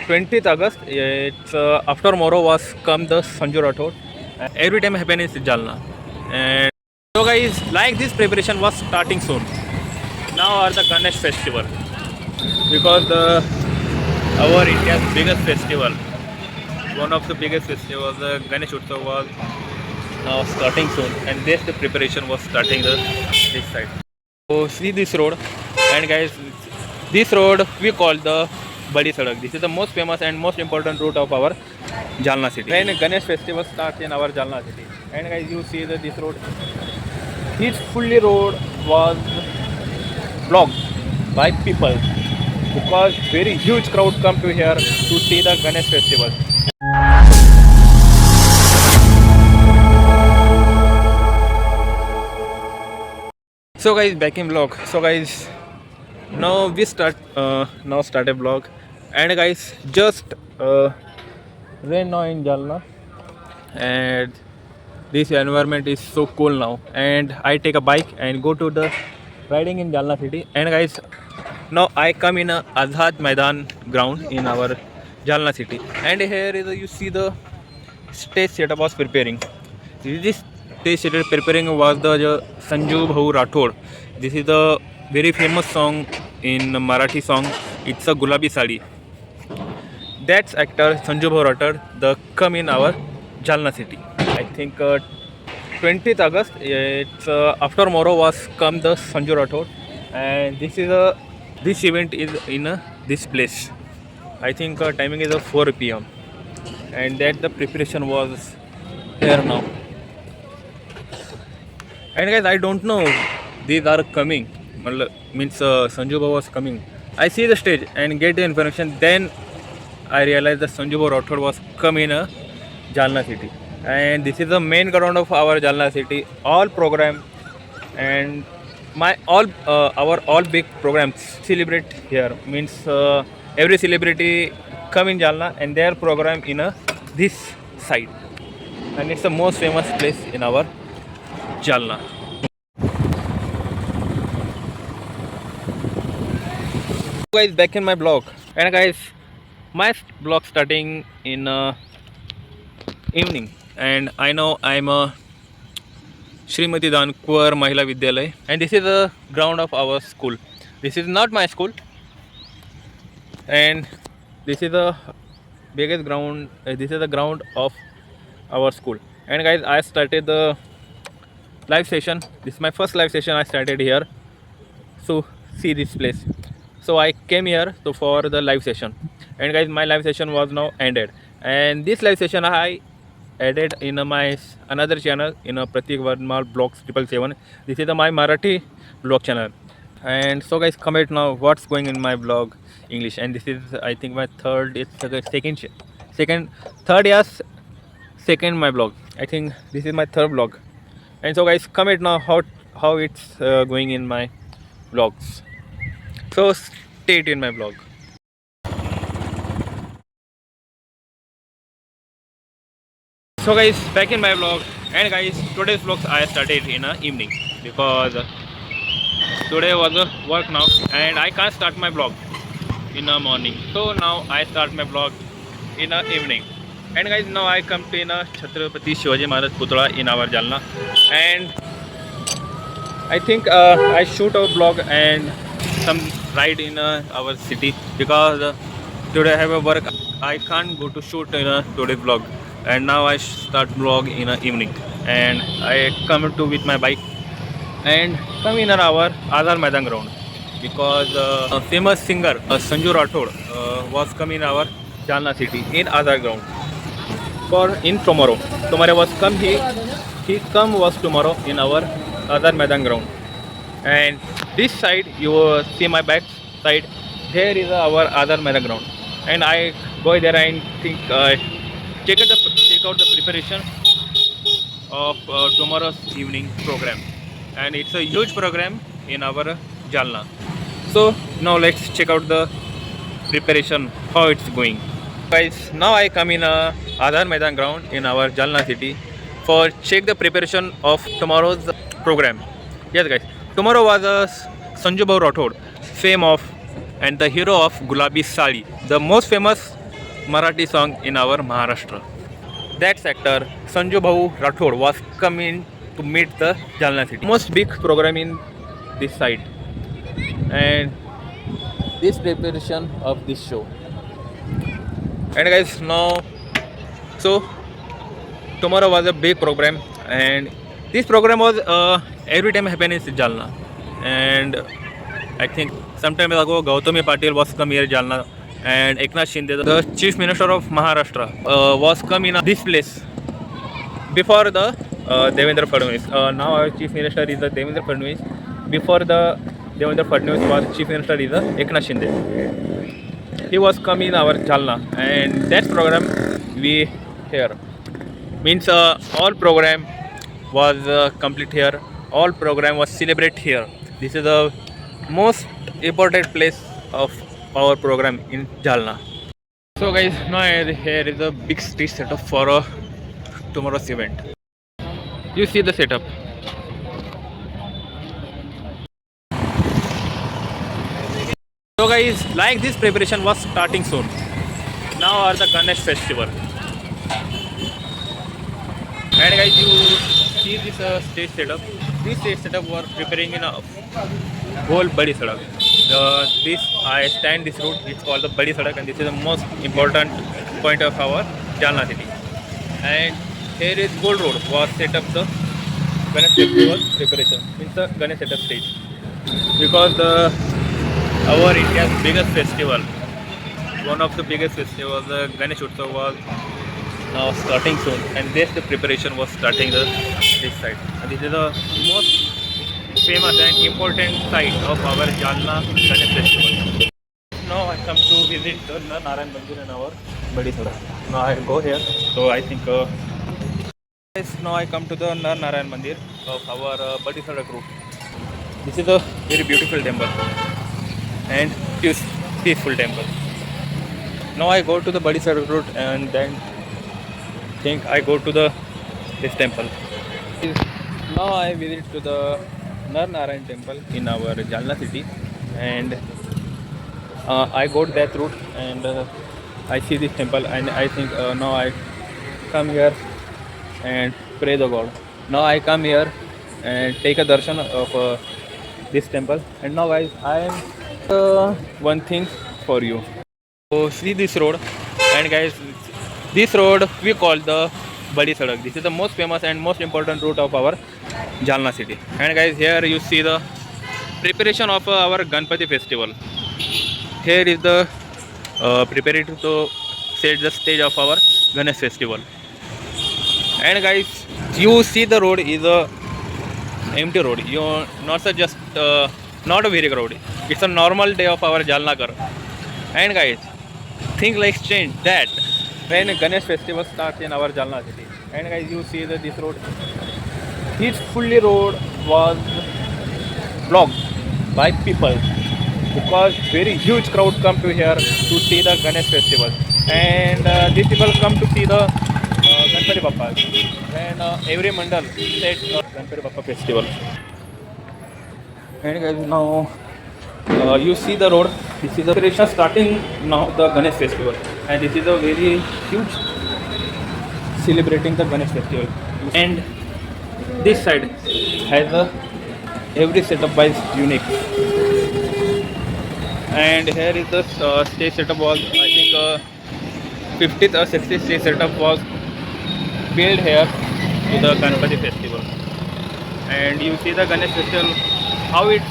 20th August. It's after tomorrow was come the Sanju Rathod. Every time happen in Jalna. And so guys, like this preparation was starting soon. Now are the Ganesh festival because our India's biggest festival, one of the biggest festivals, the Ganesh Utsav was now starting soon, and this the preparation was starting this side. So see this road, and guys, this road we call the Badi Sadak. This is the most famous and most important route of our Jalna city. When Ganesh festival starts in our Jalna city, and guys, you see that this road, this fully road was blocked by people because very huge crowd come to here to see the Ganesh festival. So guys, back in vlog. So guys, now we start a vlog, and guys, just rain now in Jalna, and this environment is so cool now. And I take a bike and go to the riding in Jalna city. And guys, now I come in a Azad Maidan ground in our Jalna city, and here is you see the stage setup was preparing. This stage setup preparing was the Sanju Bhau Rathod. This is the very famous song in Marathi song. It's a Gulabi Sadi. That's actor Sanju Bhau Rathod. The come in our Jalna city. I think 20th August. It's after tomorrow was come the Sanju Rathod, and this event is in this place. I think timing is 4 p.m. and that the preparation was here now. And guys, I don't know these are coming. Means Sanju Bhau was coming. I see the stage and get the information. Then I realized that Sanju Bhau Rathod was coming in Jalna city. And this is the main ground of our Jalna city. All program and our all big programs celebrate here. Means every celebrity come in Jalna and their program in this side. And it's the most famous place in our Jalna. Guys, back in my blog, and guys, my blog starting in evening, and I know I'm a Shrimati Dankwar Mahila Vidyalay, and this is the ground of our school. This is not my school, and this is the biggest ground. This is the ground of our school. And guys, I started the live session. This is my first live session I started here. So see this place. So I came here for the live session, and guys, my live session was now ended. And this live session I added in my another channel in a Pratik Varma Blogs 777. This is my Marathi blog channel. And so guys, comment now what's going in my blog English. And this is I think my third. It's the second my blog. I think this is my third blog. And so guys, comment now how it's going in my vlogs. So stay tuned in my vlog. So guys, back in my vlog, and guys, today's vlogs I started in the evening because today was a work now, and I can't start my vlog in the morning. So now I start my vlog in the evening. And guys, now I come to in a Chhatrapati Shivaji Maharaj Putla in our Jalna, and I think I shoot a vlog and some ride in our city because today I have a work. I can't go to shoot in today's vlog, and now I start vlog in the evening, and I come to with my bike and come in our Azad Maidan ground because a famous singer Sanju Rathod was coming in our Jalna city in Azad ground for in tomorrow. Tomorrow was come he come was tomorrow in our Azad Maidan ground. And this side you see my back side, there is our Azad Maidan ground, and I go there and think check out the preparation of tomorrow's evening program, and it's a huge program in our Jalna. So now let's check out the preparation how it's going. Guys, now I come in Azad Maidan ground in our Jalna city for check the preparation of tomorrow's program. Yes guys, tomorrow was Sanju Bhau Rathod, fame of and the hero of Gulabi Sadi, the most famous Marathi song in our Maharashtra. That actor Sanju Bhau Rathod was coming to meet the Jalna city. Most big program in this site, and this preparation of this show. And guys, now so tomorrow was a big program, and this program was every time happen in Jalna. And I think some time ago Gautami Patil was come here Jalna, and Eknath Shinde, the Chief Minister of Maharashtra, was come in this place before the Devendra Fadnavis. Now our Chief Minister is the Devendra Fadnavis. Before the Devendra Fadnavis was Chief Minister is the Eknath Shinde. He was come in our Jalna, and that program we here means all program was complete here. All program was celebrate here. This is the most important place of our program in Jalna. So guys, now here is a big stage setup for tomorrow's event. You see the setup. So guys, like this preparation was starting soon. Now are the Ganesh festival. And guys, you see this stage setup. This stage setup was preparing in a whole Badi Sadak. This I stand this route. It's called the Badi Sadak, and this is the most important point of our Jalna city. And here is Gold Road was set up the Ganesh festival preparation. Means the Ganesh setup stage, because our India's biggest festival, one of the biggest festivals, the Ganesh Utsav was now starting soon, and this the preparation was starting this side. And this is the most famous and important site of our Jalna Ganesh festival. Now I come to visit the Narayan Mandir in our Badi Sadak. Now I go here, so I think now I come to the Narayan Mandir of our Badi Sadak route. This is a very beautiful temple and peaceful temple. Now I go to the Badi Sadak route, and then think I go to this temple. Now I visit to the Narayan temple in our Jalna city, and I go to that route, and I see this temple, and I think now I come here and pray the God. Now I come here and take a darshan of this temple. And now guys, I am one thing for you. So see this road, and guys, this road we call the Badi Sadak. This is the most famous and most important route of our Jalna city. And guys, here you see the preparation of our Ganpati festival. Here is the preparation to set the stage of our Ganesh festival. And guys, you see the road is a empty road. You not just not a very road. It's a normal day of our Jalna Kar. And guys, things like change that when Ganesh festival starts in our Jalna city. And guys, you see that this road, this fully road was blocked by people, because very huge crowd come to here to see the Ganesh festival. And these people come to see the Ganpati Bappa, and every mandal set Ganpati Bappa festival. And guys, now you see the road. This is the preparation starting now the Ganesh festival, and this is a very huge celebrating the Ganesh festival. And this side has every setup is unique. And here is the stage setup was, I think 50th or 60th stage setup was built here to the Ganpati festival. And you see the Ganesh festival, how it's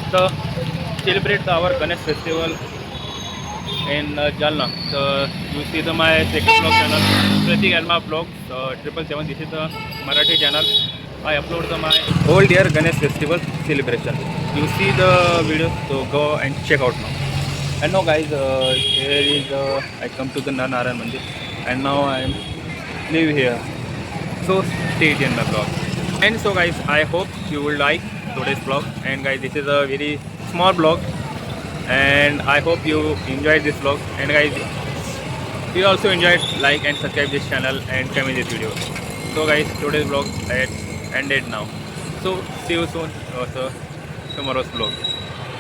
celebrate our Ganesh festival in Jalna. So you see my second vlog channel, Pratik Alma Vlogs 777. This is the Marathi channel. I upload my whole year Ganesh festival celebration. You see the videos, so go and check out now. And now guys, here is I come to the Narayan Mandir, and now I live here. So stay tuned in my vlog. And so guys, I hope you will like today's vlog. And guys, this is a very small vlog, and I hope you enjoyed this vlog. And guys, you also enjoyed, like and subscribe this channel and comment this video. So guys, today's vlog is ended now. So see you soon. Also tomorrow's vlog.